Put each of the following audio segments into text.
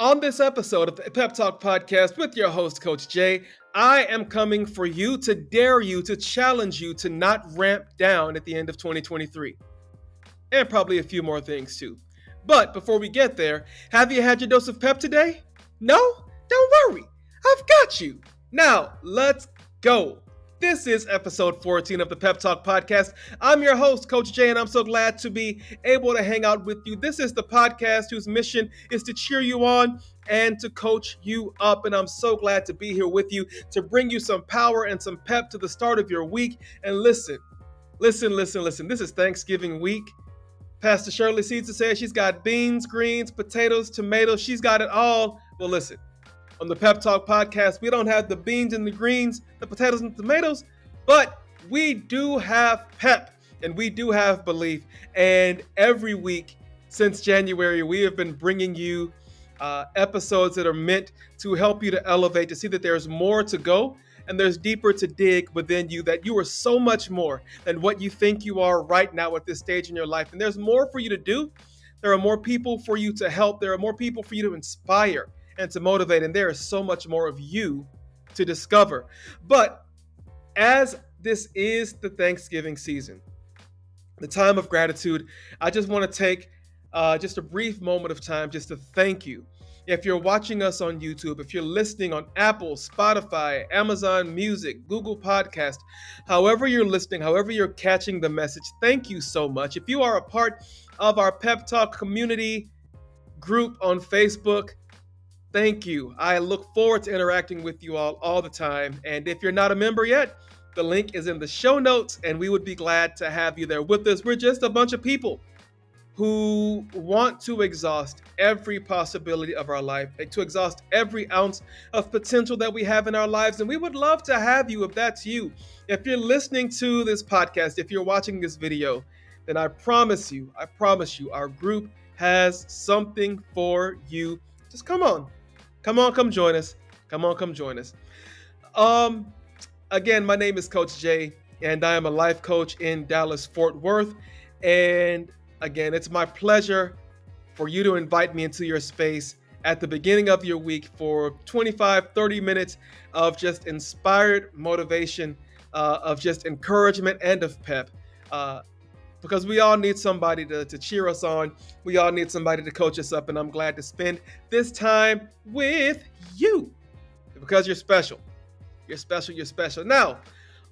On this episode of the Pep Talk Podcast with your host, Coach Jay, I am coming for you to dare you, to challenge you to not ramp down at the end of 2023. And probably a few more things too. But before we get there, have you had your dose of pep today? No? Don't worry. I've got you. Now, let's go. This is episode 14 of the Pep Talk Podcast. I'm your host, Coach Jay, and I'm so glad to be able to hang out with you. This is the podcast whose mission is to cheer you on and to coach you up. And I'm so glad to be here with you to bring you some power and some pep to the start of your week. And listen. This is Thanksgiving week. Pastor Shirley Seeds says she's got beans, greens, potatoes, tomatoes. She's got it all. Well, listen. On the Pep Talk Podcast, we don't have the beans and the greens, the potatoes and the tomatoes, but we do have pep and we do have belief. And every week since January, we have been bringing you episodes that are meant to help you to elevate, to see that there's more to go and there's deeper to dig within you, that you are so much more than what you think you are right now at this stage in your life. And there's more for you to do. There are more people for you to help. There are more people for you to inspire and to motivate, and there is so much more of you to discover. But as this is the Thanksgiving season, the time of gratitude, I just want to take just a brief moment of time just to thank you. If you're watching us on YouTube, if you're listening on Apple, Spotify, Amazon Music, Google Podcast, however you're listening, however you're catching the message, thank you so much. If you are a part of our Pep Talk community group on Facebook, thank you. I look forward to interacting with you all the time. And if you're not a member yet, the link is in the show notes, and we would be glad to have you there with us. We're just a bunch of people who want to exhaust every possibility of our life, to exhaust every ounce of potential that we have in our lives. And we would love to have you if that's you. If you're listening to this podcast, if you're watching this video, then I promise you, our group has something for you. Just come on, come join us. Come join us. Again, my name is Coach Jay, and I am a life coach in Dallas, Fort Worth. And again, it's my pleasure for you to invite me into your space at the beginning of your week for 25, 30 minutes of just inspired motivation, of just encouragement and of pep. Because we all need somebody to cheer us on. We all need somebody to coach us up. And I'm glad to spend this time with you because you're special. You're special. Now,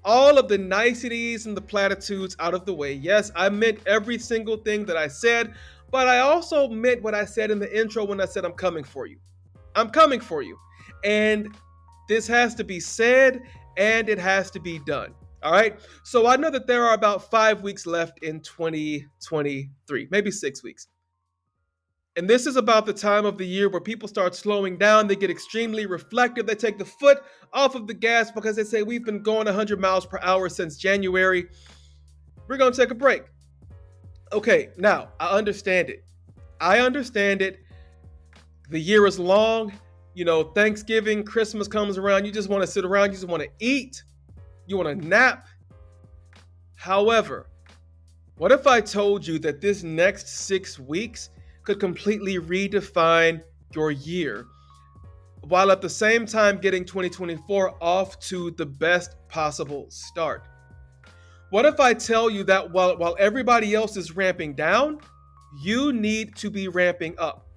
all of the niceties and the platitudes out of the way. Yes, I meant every single thing that I said, but I also meant what I said in the intro when I said I'm coming for you. I'm coming for you. And this has to be said and it has to be done. All right. So I know that there are about 5 weeks left in 2023, maybe 6 weeks. And this is about the time of the year where people start slowing down. They get extremely reflective. They take the foot off of the gas because they say, we've been going 100 miles per hour since January. We're going to take a break. Okay, now I understand it. The year is long. You know, Thanksgiving, Christmas comes around. You just want to sit around. You just want to eat. You want to nap. However, what if I told you that this next 6 weeks could completely redefine your year, while at the same time getting 2024 off to the best possible start? What if I tell you that while everybody else is ramping down, you need to be ramping up?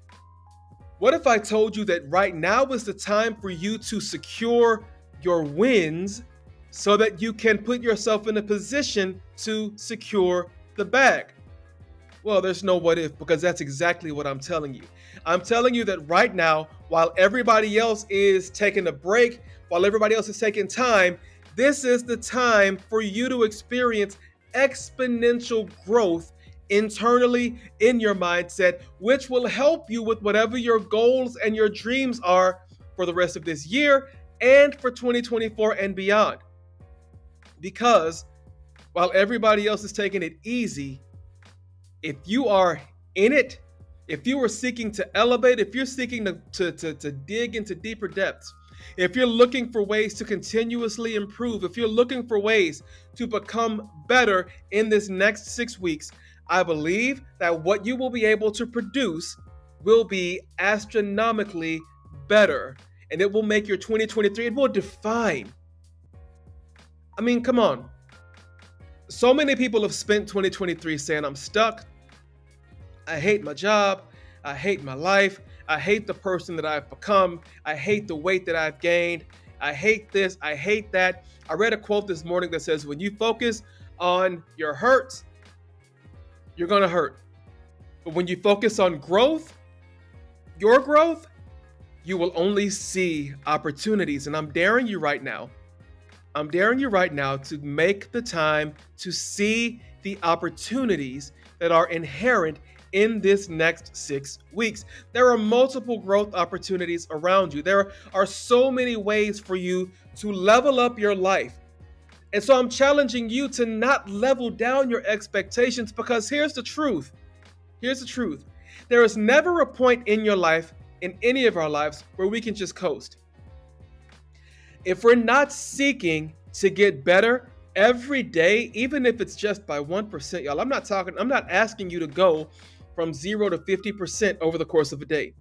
What if I told you that right now is the time for you to secure your wins so that you can put yourself in a position to secure the bag? Well, there's no what if, because that's exactly what I'm telling you. I'm telling you that right now, while everybody else is taking a break, while everybody else is taking time, this is the time for you to experience exponential growth internally in your mindset, which will help you with whatever your goals and your dreams are for the rest of this year and for 2024 and beyond. Because while everybody else is taking it easy, if you are in it, if you are seeking to elevate, if you're seeking to dig into deeper depths, if you're looking for ways to continuously improve, if you're looking for ways to become better in this next 6 weeks, I believe that what you will be able to produce will be astronomically better. And it will make your 2023, it will define. I mean, come on. So many people have spent 2023 saying, I'm stuck. I hate my job. I hate my life. I hate the person that I've become. I hate the weight that I've gained. I hate this. I hate that. I read a quote this morning that says, when you focus on your hurts, you're going to hurt. But when you focus on growth, your growth, you will only see opportunities. And I'm daring you right now to make the time to see the opportunities that are inherent in this next 6 weeks. There are multiple growth opportunities around you. There are so many ways for you to level up your life. And so I'm challenging you to not level down your expectations, because here's the truth. There is never a point in your life, in any of our lives, where we can just coast. If we're not seeking to get better every day, even if it's just by 1%, y'all, I'm not asking you to go from 0 to 50% over the course of a day.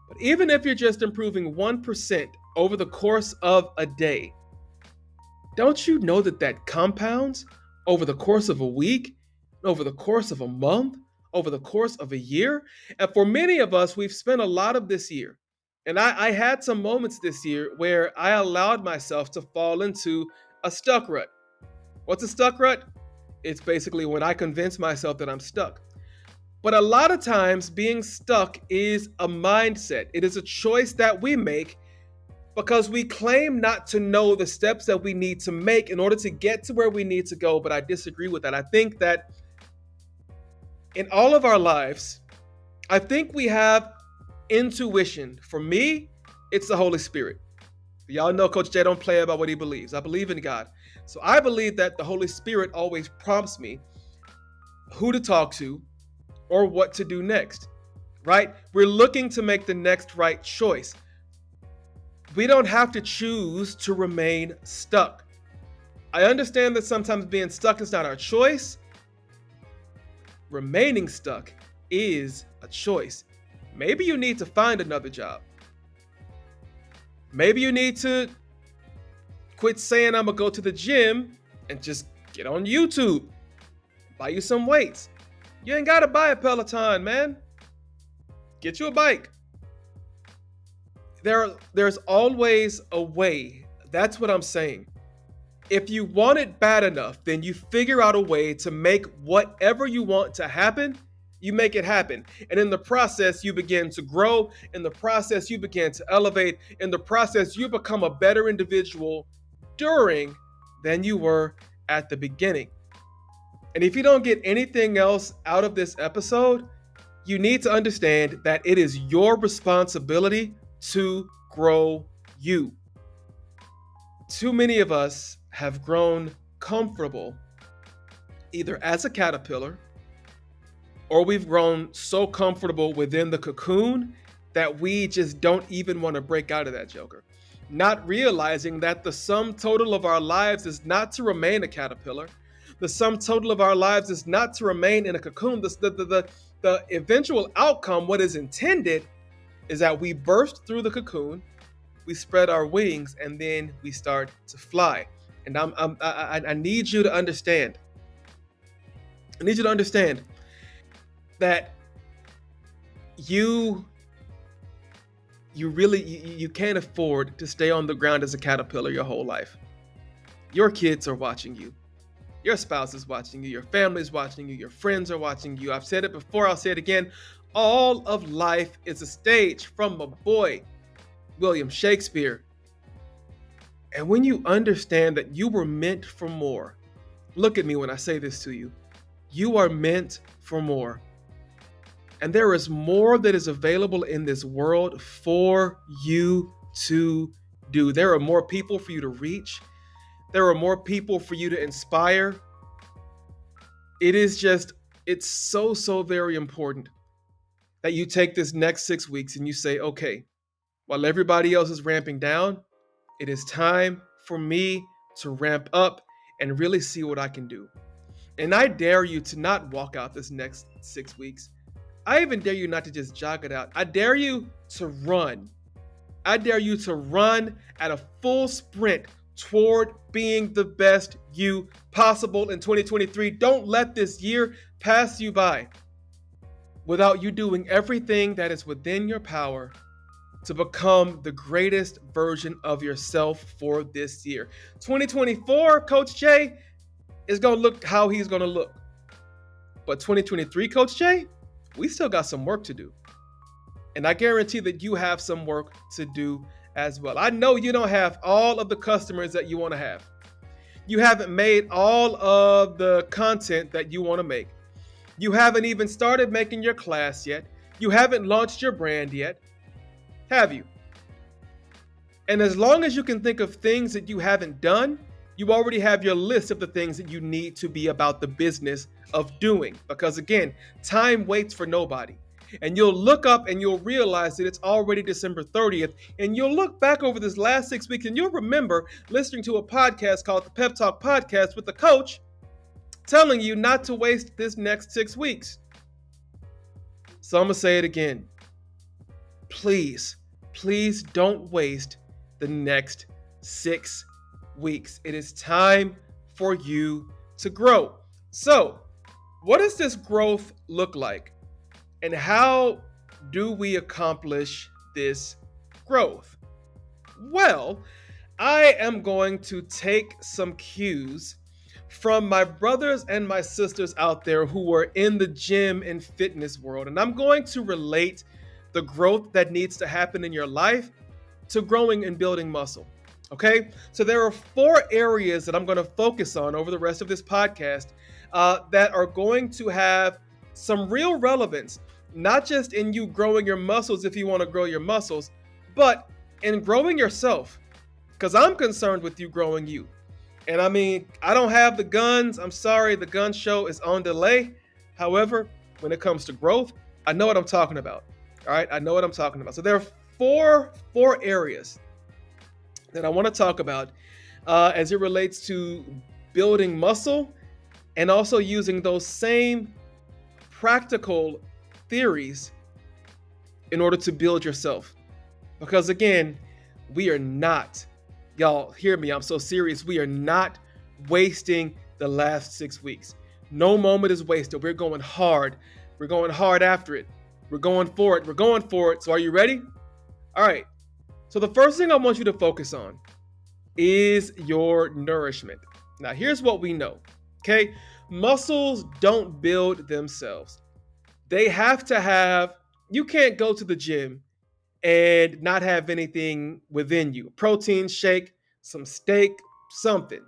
But even if you're just improving 1% over the course of a day, don't you know that compounds over the course of a week, over the course of a month, over the course of a year? And for many of us, we've spent a lot of this year. And I had some moments this year where I allowed myself to fall into a stuck rut. What's a stuck rut? It's basically when I convince myself that I'm stuck. But a lot of times being stuck is a mindset. It is a choice that we make because we claim not to know the steps that we need to make in order to get to where we need to go. But I disagree with that. I think that in all of our lives, I think we have intuition. For me, it's the Holy Spirit. Y'all know Coach Jay don't play about what he believes. I believe in God. So I believe that the Holy Spirit always prompts me who to talk to or what to do next, right? We're looking to make the next right choice. We don't have to choose to remain stuck. I understand that sometimes being stuck is not our choice. Remaining stuck is a choice. Maybe you need to find another job. Maybe you need to quit saying I'm gonna go to the gym and just get on YouTube, buy you some weights. You ain't gotta buy a Peloton, man. Get you a bike. There's always a way. That's what I'm saying. If you want it bad enough, then you figure out a way to make whatever you want to happen, you make it happen. And in the process, you begin to grow. In the process, you begin to elevate. In the process, you become a better individual during than you were at the beginning. And if you don't get anything else out of this episode, you need to understand that it is your responsibility to grow you. Too many of us have grown comfortable either as a caterpillar, or we've grown so comfortable within the cocoon that we just don't even want to break out of that joker. Not realizing that the sum total of our lives is not to remain a caterpillar. The sum total of our lives is not to remain in a cocoon. The eventual outcome, what is intended, is that we burst through the cocoon, we spread our wings, and then we start to fly. And I need you to understand. I need you to understand that you can't afford to stay on the ground as a caterpillar your whole life. Your kids are watching you. Your spouse is watching you. Your family is watching you. Your friends are watching you. I've said it before. I'll say it again. All of life is a stage, from my boy, William Shakespeare. And when you understand that you were meant for more, look at me when I say this to you. You are meant for more. And there is more that is available in this world for you to do. There are more people for you to reach. There are more people for you to inspire. It's so very important that you take this next 6 weeks and you say, okay, while everybody else is ramping down, it is time for me to ramp up and really see what I can do. And I dare you to not walk out this next 6 weeks I even dare you not to just jog it out. I dare you to run. I dare you to run at a full sprint toward being the best you possible in 2023. Don't let this year pass you by without you doing everything that is within your power to become the greatest version of yourself for this year. 2024, Coach Jay is going to look how he's going to look. But 2023, Coach Jay, we still got some work to do. And I guarantee that you have some work to do as well. I know you don't have all of the customers that you want to have. You haven't made all of the content that you want to make. You haven't even started making your class yet. You haven't launched your brand yet. Have you? And as long as you can think of things that you haven't done, you already have your list of the things that you need to be about the business of doing. Because again, time waits for nobody. And you'll look up and you'll realize that it's already December 30th. And you'll look back over this last 6 weeks and you'll remember listening to a podcast called the Pep Talk Podcast with the coach telling you not to waste this next 6 weeks. So I'm going to say it again. Please don't waste the next 6 weeks. It is time for you to grow. So, what does this growth look like? And how do we accomplish this growth? Well, I am going to take some cues from my brothers and my sisters out there who are in the gym and fitness world. And I'm going to relate the growth that needs to happen in your life to growing and building muscle. Okay? So there are 4 areas that I'm going to focus on over the rest of this podcast that are going to have some real relevance, not just in you growing your muscles if you want to grow your muscles, but in growing yourself. Because I'm concerned with you growing you. And I mean, I don't have the guns. I'm sorry, the gun show is on delay. However, when it comes to growth, I know what I'm talking about. All right, I know what I'm talking about. So there are four areas that I want to talk about as it relates to building muscle and also using those same practical theories in order to build yourself. Because again, we are not, y'all hear me, I'm so serious, we are not wasting the last 6 weeks. No moment is wasted. We're going hard. We're going hard after it. We're going for it. We're going for it. So are you ready? All right. So the first thing I want you to focus on is your nourishment. Now, here's what we know, okay? Muscles don't build themselves. They have to have, you can't go to the gym and not have anything within you. Protein shake, some steak, something,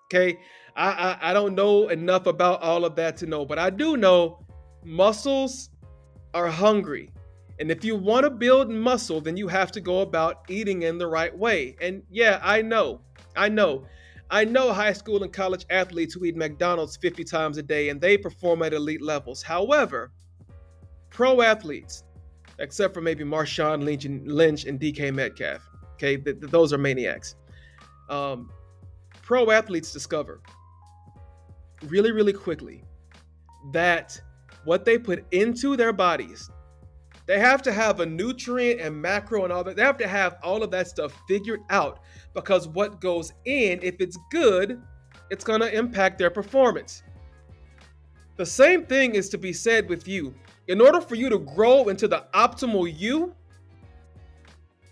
okay? I don't know enough about all of that to know, but I do know muscles are hungry. And if you want to build muscle, then you have to go about eating in the right way. And yeah, I know high school and college athletes who eat McDonald's 50 times a day and they perform at elite levels. However, pro athletes, except for maybe Marshawn Lynch and DK Metcalf, okay, those are maniacs. Pro athletes discover really, really quickly that what they put into their bodies, they have to have a nutrient and macro and all that. They have to have all of that stuff figured out, because what goes in, if it's good, it's going to impact their performance. The same thing is to be said with you. In order for you to grow into the optimal you,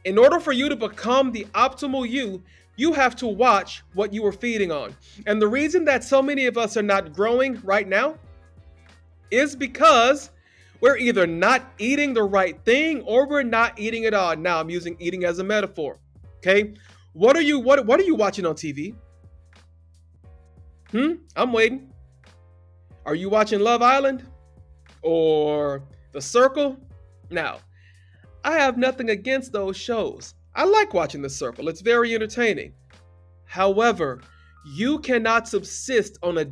in order for you to become the optimal you, you have to watch what you are feeding on. And the reason that so many of us are not growing right now is because we're either not eating the right thing or we're not eating at all. Now I'm using eating as a metaphor. Okay. What are you watching on TV? I'm waiting. Are you watching Love Island or The Circle? Now, I have nothing against those shows. I like watching The Circle. It's very entertaining. However, you cannot subsist on a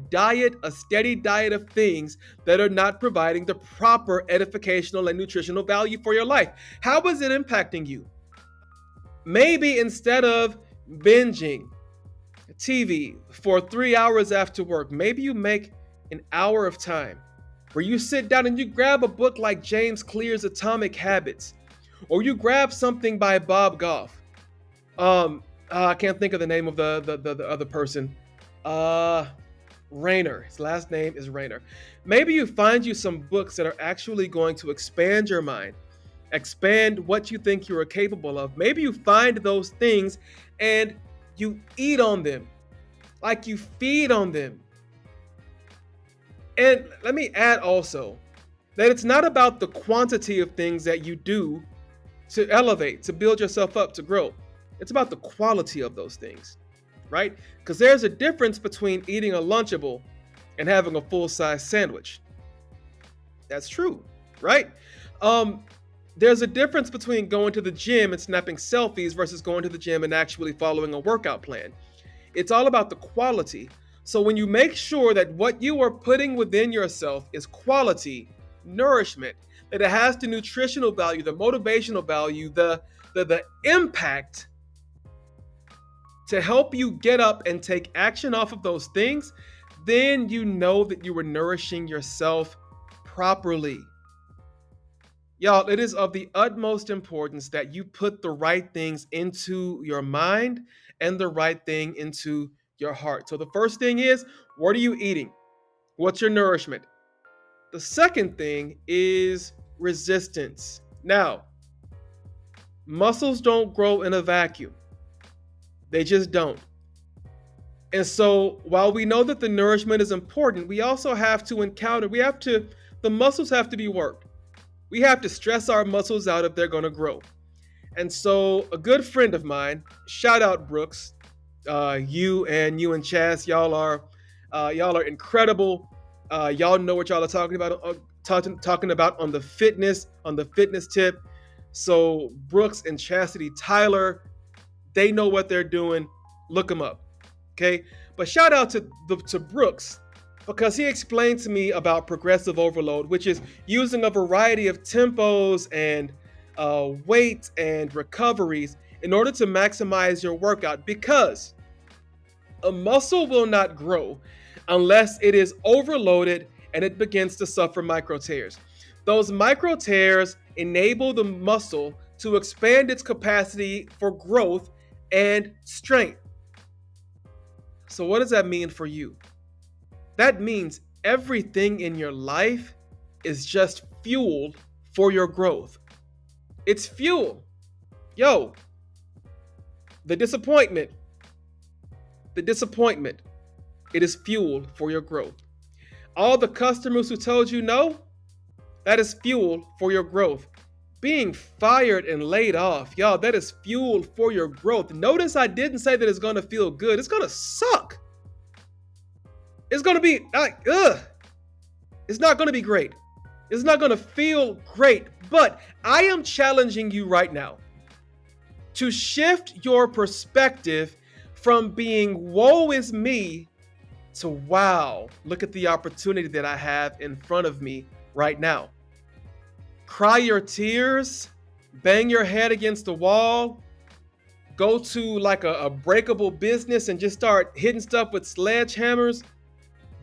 steady diet of things that are not providing the proper edificational and nutritional value for your life. How is it impacting you? Maybe instead of binging TV for 3 hours after work, maybe you make an hour of time where you sit down and you grab a book like James Clear's Atomic Habits, or you grab something by Bob Goff. I can't think of the name of the other person. Rayner. His last name is Rayner. Maybe you find you some books that are actually going to expand your mind, expand what you think you are capable of. Maybe you find those things and you eat on them, like you feed on them. And let me add also that it's not about the quantity of things that you do to elevate, to build yourself up, to grow. It's about the quality of those things, right? Because there's a difference between eating a Lunchable and having a full-size sandwich. That's true, right? There's a difference between going to the gym and snapping selfies versus going to the gym and actually following a workout plan. It's all about the quality. So when you make sure that what you are putting within yourself is quality, nourishment, that it has the nutritional value, the motivational value, the impact to help you get up and take action off of those things, then you know that you were nourishing yourself properly. Y'all, it is of the utmost importance that you put the right things into your mind and the right thing into your heart. So the first thing is, what are you eating? What's your nourishment? The second thing is resistance. Now, muscles don't grow in a vacuum. They just don't. And so while we know that the nourishment is important, we also have to the muscles have to be worked. We have to stress our muscles out if they're going to grow. And so a good friend of mine, shout out Brooks, you and Chaz, y'all are incredible. Y'all know what y'all are talking about on the fitness tip. So Brooks and Chastity Tyler, they know what they're doing. Look them up, okay? But shout out to Brooks, because he explained to me about progressive overload, which is using a variety of tempos and weight and recoveries in order to maximize your workout, because a muscle will not grow unless it is overloaded and it begins to suffer micro tears. Those micro tears enable the muscle to expand its capacity for growth and strength. So what does that mean for you? That means everything in your life is just fuel for your growth. It's fuel. Yo, the disappointment, it is fuel for your growth. All the customers who told you no, that is fuel for your growth. Being fired and laid off, y'all, that is fuel for your growth. Notice I didn't say that it's going to feel good. It's going to suck. It's going to be like, it's not going to be great. It's not going to feel great. But I am challenging you right now to shift your perspective from being woe is me to wow, look at the opportunity that I have in front of me right now. Cry your tears, bang your head against the wall, go to like a breakable business and just start hitting stuff with sledgehammers.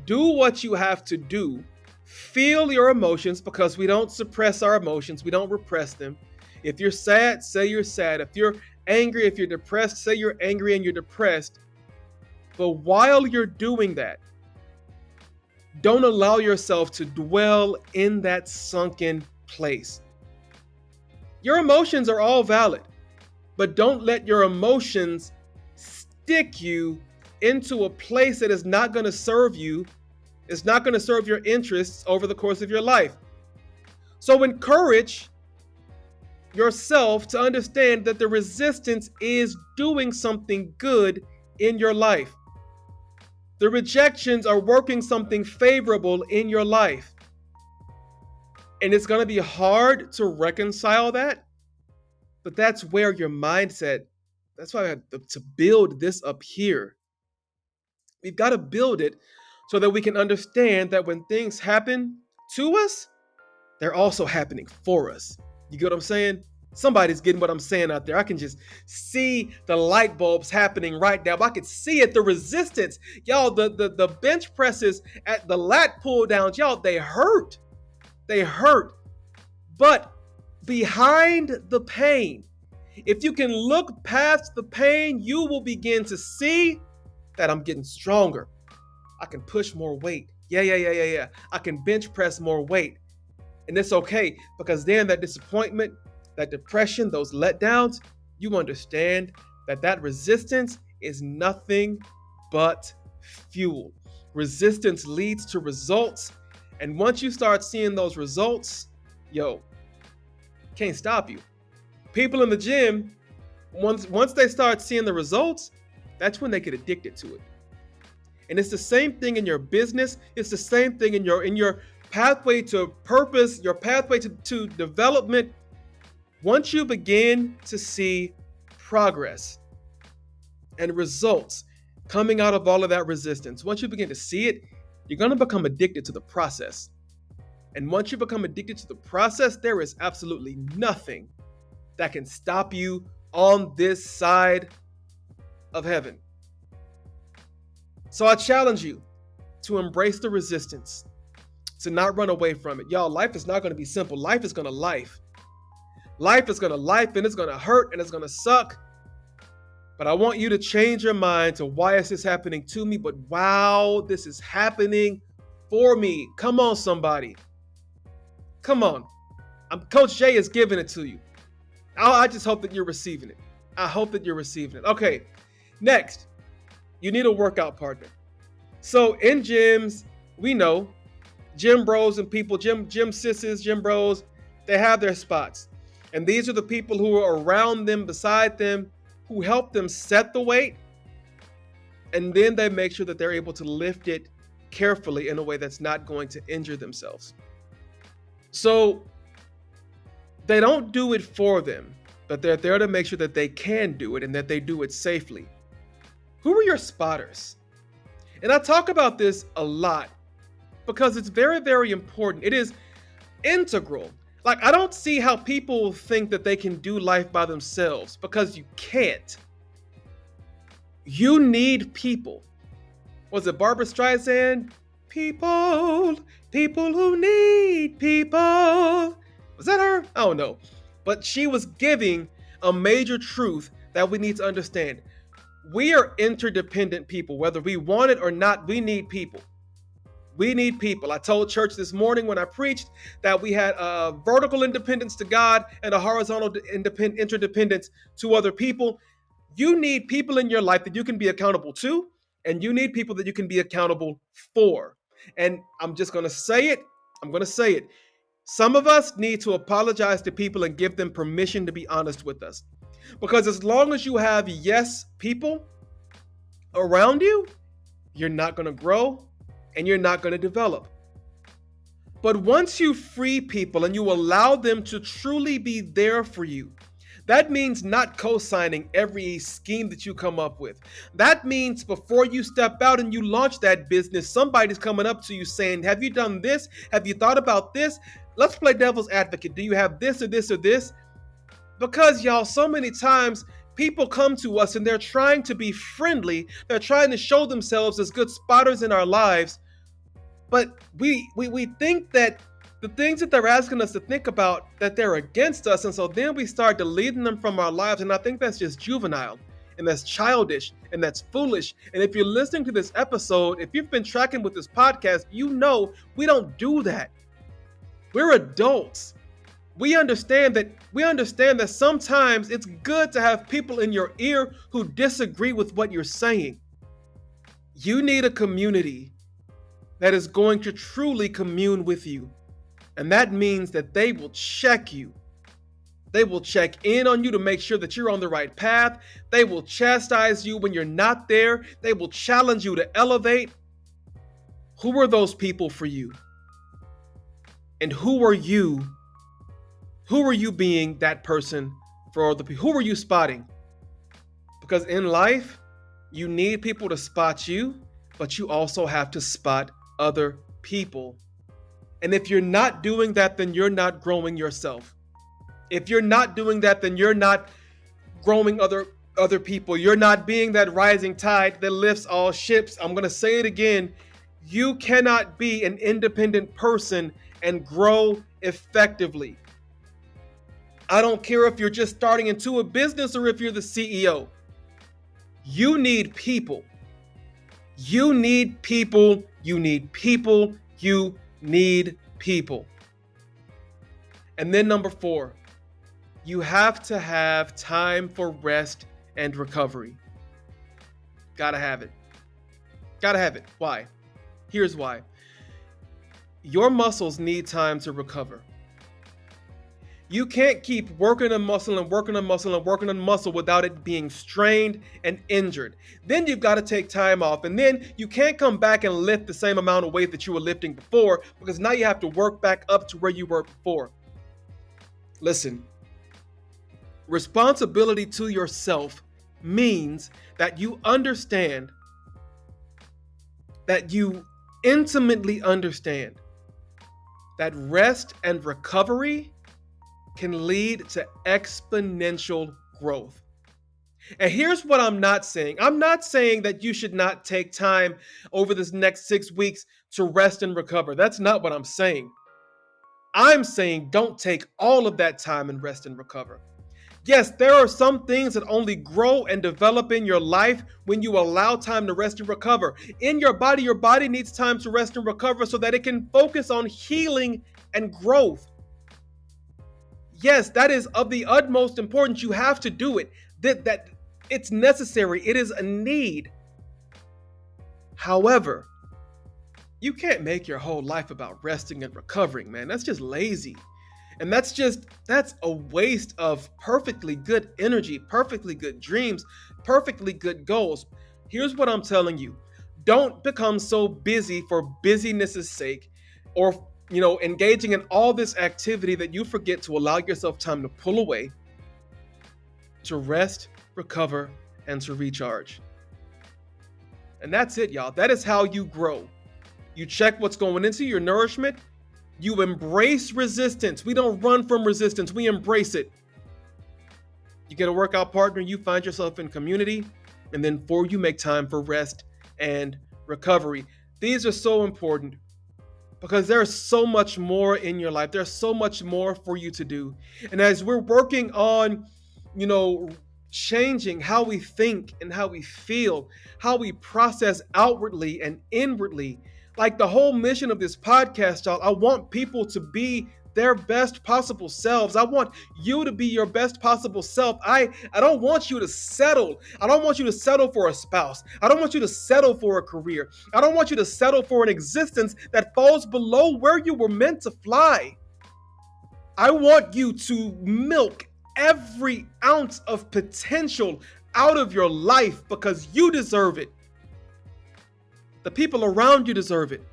Do what you have to do. Feel your emotions, because we don't suppress our emotions. We don't repress them. If you're sad, say you're sad. If you're angry, if you're depressed, say you're angry and you're depressed. But while you're doing that, don't allow yourself to dwell in that sunken place. Your emotions are all valid, but don't let your emotions stick you into a place that is not going to serve you. It's not going to serve your interests over the course of your life. So encourage yourself to understand that the resistance is doing something good in your life. The rejections are working something favorable in your life. And it's going to be hard to reconcile that, but that's where your mindset, that's why I have to build this up here. We've got to build it so that we can understand that when things happen to us, they're also happening for us. You get what I'm saying? Somebody's getting what I'm saying out there. I can just see the light bulbs happening right now. I can see it, the resistance. Y'all, the bench presses at the lat pull downs, y'all, they hurt. They hurt. But behind the pain, if you can look past the pain, you will begin to see that I'm getting stronger. I can push more weight. Yeah. I can bench press more weight. And it's okay, because then that disappointment, that depression, those letdowns, you understand that resistance is nothing but fuel. Resistance leads to results. And once you start seeing those results, can't stop you. People in the gym, once they start seeing the results, that's when they get addicted to it. And it's the same thing in your business. It's the same thing in your pathway to purpose, your pathway to development. Once you begin to see progress and results coming out of all of that resistance, once you begin to see it, you're going to become addicted to the process. And once you become addicted to the process, there is absolutely nothing that can stop you on this side of heaven. So I challenge you to embrace the resistance, to not run away from it. Y'all, life is not going to be simple. Life is going to life. Life is going to life, and it's going to hurt, and it's going to suck. But I want you to change your mind to why is this happening to me, but wow, this is happening for me. Come on, somebody. Come on. Coach Jay is giving it to you. I just hope that you're receiving it. I hope that you're receiving it. Okay, next, you need a workout partner. So in gyms, we know gym bros and people, gym sisses, gym bros, they have their spots. And these are the people who are around them, beside them, who help them set the weight. And then they make sure that they're able to lift it carefully in a way that's not going to injure themselves. So they don't do it for them, but they're there to make sure that they can do it and that they do it safely. Who are your spotters? And I talk about this a lot because it's very, very important. It is integral. Like, I don't see how people think that they can do life by themselves, because you can't. You need people. Was it Barbara Streisand? People who need people. Was that her? I don't know. But she was giving a major truth that we need to understand. We are interdependent people. Whether we want it or not, we need people. We need people. I told church this morning when I preached that we had a vertical independence to God and a horizontal interdependence to other people. You need people in your life that you can be accountable to, and you need people that you can be accountable for. And I'm just going to say it. I'm going to say it. Some of us need to apologize to people and give them permission to be honest with us. Because as long as you have yes people around you, you're not going to grow and you're not going to develop. But once you free people and you allow them to truly be there for you, that means not co-signing every scheme that you come up with. That means before you step out and you launch that business, somebody's coming up to you saying, have you done this? Have you thought about this? Let's play devil's advocate. Do you have this or this or this? Because y'all, so many times people come to us and they're trying to be friendly. They're trying to show themselves as good spotters in our lives. But we think that the things that they're asking us to think about, that they're against us. And so then we start deleting them from our lives. And I think that's just juvenile, and that's childish, and that's foolish. And if you're listening to this episode, if you've been tracking with this podcast, you know we don't do that. We're adults. We understand that sometimes it's good to have people in your ear who disagree with what you're saying. You need a community that is going to truly commune with you. And that means that they will check you. They will check in on you to make sure that you're on the right path. They will chastise you when you're not there. They will challenge you to elevate. Who are those people for you? And who are you? Who are you being that person for other people? Who are you spotting? Because in life, you need people to spot you, but you also have to spot other people. And if you're not doing that, then you're not growing yourself. If you're not doing that, then you're not growing other people. You're not being that rising tide that lifts all ships. I'm going to say it again. You cannot be an independent person and grow effectively. I don't care if you're just starting into a business or if you're the CEO. You need people. You need people. You need people. You need people. And then number 4, you have to have time for rest and recovery. Gotta have it. Gotta have it. Why? Here's why. Your muscles need time to recover. You can't keep working a muscle and working a muscle and working a muscle without it being strained and injured. Then you've got to take time off, and then you can't come back and lift the same amount of weight that you were lifting before, because now you have to work back up to where you were before. Listen, responsibility to yourself means that you understand, that you intimately understand that rest and recovery can lead to exponential growth. And here's what I'm not saying. I'm not saying that you should not take time over this next 6 weeks to rest and recover. That's not what I'm saying. I'm saying don't take all of that time and rest and recover. Yes, there are some things that only grow and develop in your life when you allow time to rest and recover. In your body needs time to rest and recover so that it can focus on healing and growth. Yes, that is of the utmost importance. You have to do it. That it's necessary. It is a need. However, you can't make your whole life about resting and recovering, man. That's just lazy. And that's a waste of perfectly good energy, perfectly good dreams, perfectly good goals. Here's what I'm telling you. Don't become so busy for busyness' sake, or engaging in all this activity that you forget to allow yourself time to pull away, to rest, recover, and to recharge. And that's it, y'all. That is how you grow. You check what's going into your nourishment. You embrace resistance. We don't run from resistance. We embrace it. You get a workout partner, you find yourself in community, and then 4, you make time for rest and recovery. These are so important because there's so much more in your life. There's so much more for you to do. And as we're working on, changing how we think and how we feel, how we process outwardly and inwardly, like the whole mission of this podcast, y'all, I want people to be their best possible selves. I want you to be your best possible self. I don't want you to settle. I don't want you to settle for a spouse. I don't want you to settle for a career. I don't want you to settle for an existence that falls below where you were meant to fly. I want you to milk every ounce of potential out of your life because you deserve it. The people around you deserve it.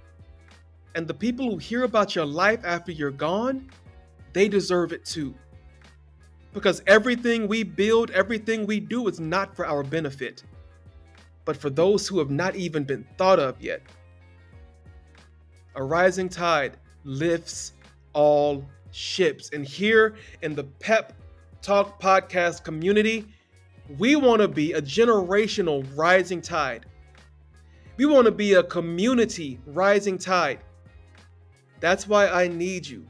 And the people who hear about your life after you're gone, they deserve it too. Because everything we build, everything we do is not for our benefit, but for those who have not even been thought of yet. A rising tide lifts all ships. And here in the Pep Talk podcast community, we want to be a generational rising tide. We want to be a community rising tide. That's why I need you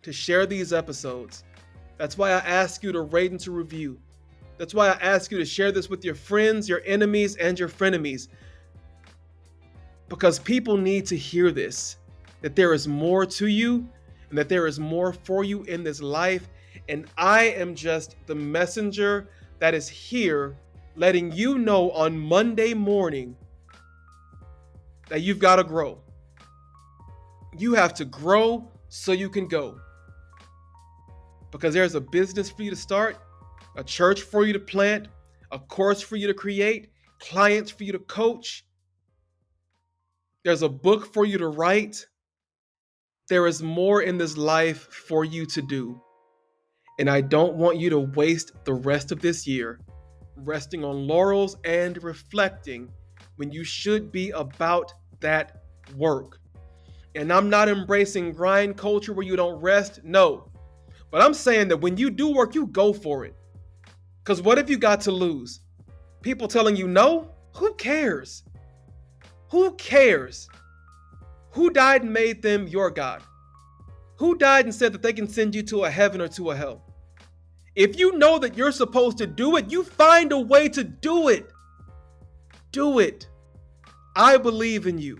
to share these episodes. That's why I ask you to rate and to review. That's why I ask you to share this with your friends, your enemies, and your frenemies. Because people need to hear this, that there is more to you and that there is more for you in this life. And I am just the messenger that is here letting you know on Monday morning that you've got to grow. You have to grow so you can go. Because there's a business for you to start, a church for you to plant, a course for you to create, clients for you to coach. There's a book for you to write. There is more in this life for you to do. And I don't want you to waste the rest of this year resting on laurels and reflecting when you should be about that work. And I'm not embracing grind culture where you don't rest, no. But I'm saying that when you do work, you go for it. Because what have you got to lose? People telling you no? Who cares? Who cares? Who died and made them your God? Who died and said that they can send you to a heaven or to a hell? If you know that you're supposed to do it, you find a way to do it. Do it. I believe in you.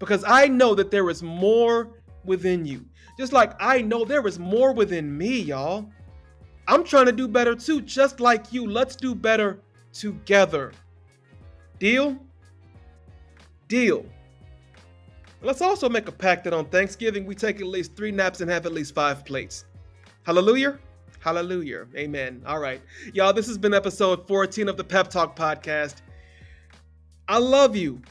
Because I know that there is more within you. Just like I know there is more within me, y'all. I'm trying to do better too, just like you. Let's do better together. Deal? Deal. Let's also make a pact that on Thanksgiving we take at least 3 naps and have at least 5 plates. Hallelujah? Hallelujah. Amen. All right. Y'all, this has been episode 14 of the Pep Talk podcast. I love you.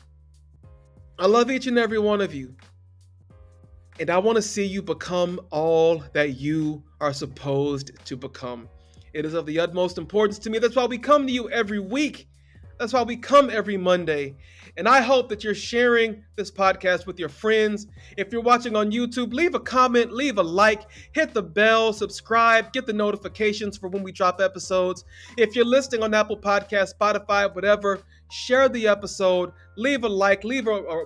I love each and every one of you. And I want to see you become all that you are supposed to become. It is of the utmost importance to me. That's why we come to you every week. That's why we come every Monday. And I hope that you're sharing this podcast with your friends. If you're watching on YouTube, leave a comment, leave a like, hit the bell, subscribe, get the notifications for when we drop episodes. If you're listening on Apple Podcasts, Spotify, whatever, share the episode, leave a like, leave a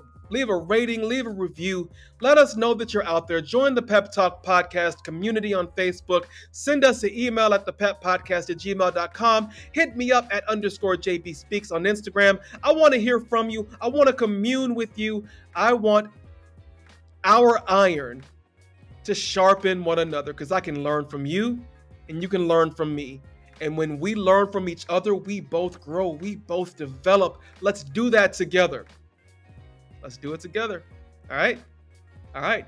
rating, leave a review. Let us know that you're out there. Join the Pep Talk podcast community on Facebook. Send us an email at thepeppodcast@gmail.com. Hit me up at _JBSpeaks on Instagram. I want to hear from you. I want to commune with you. I want our iron to sharpen one another because I can learn from you and you can learn from me. And when we learn from each other, we both grow, we both develop. Let's do that together. Let's do it together. All right? All right.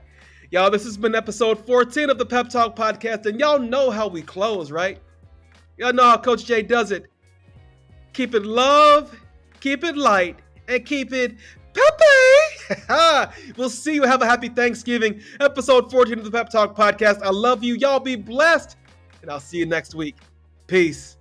Y'all, this has been episode 14 of the Pep Talk podcast, and y'all know how we close, right? Y'all know how Coach J does it. Keep it love, keep it light, and keep it peppy. We'll see you. Have a happy Thanksgiving. Episode 14 of the Pep Talk podcast. I love you. Y'all be blessed, and I'll see you next week. Peace.